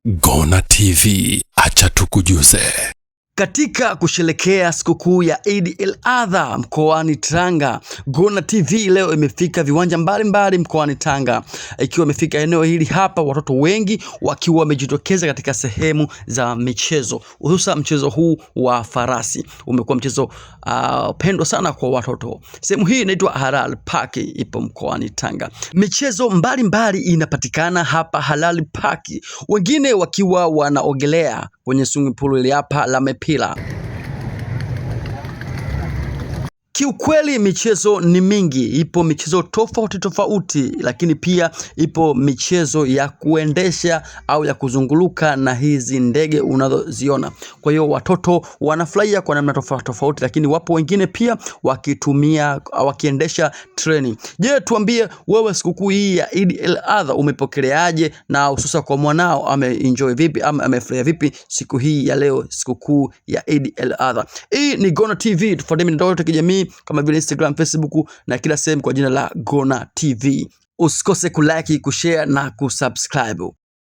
Gonna TV, acha tukujuze. Katika kusherekea sikukuu ya Eid al-Adha mkoani Tanga, Gonna TV leo imefika viwanja mbalimbali mkoani Tanga. Ikiwa imefika eneo hili hapa, watoto wengi wakiwa wamejitokeza katika sehemu za michezo, hususa mchezo huu wa farasi. Umekuwa mchezo pendwa sana kwa watoto. Sehemu hii inaitwa Halal Park, ipo mkoani Tanga. Michezo mbalimbali inapatikana hapa Halal Park. Wengine wakiwa wanaogelea kwenye swimming pool ile hapa la mipira. Kiukweli michezo ni mingi, ipo michezo tofauti, lakini pia ipo michezo ya kuendesha au ya kuzunguluka na hizi ndege unazoziona. Kwa hiyo watoto wanafurahia kwa namna tofauti, lakini wapo wengine pia wakiendesha treni. Je, tuambie wewe sikukuu hii ya Eid al-Adha umepokeleaje, na hususa kwa mwanao ameenjoy vipi ama amefurahia vipi siku hii ya leo, sikukuu ya Eid al-Adha? Hii ni Gonna TV, tufuatie mitandao yetu ya kijamii kama vile Instagram, Facebook na kila sehemu kwa jina la Gonna TV. Usikose kulike, kushare na kusubscribe.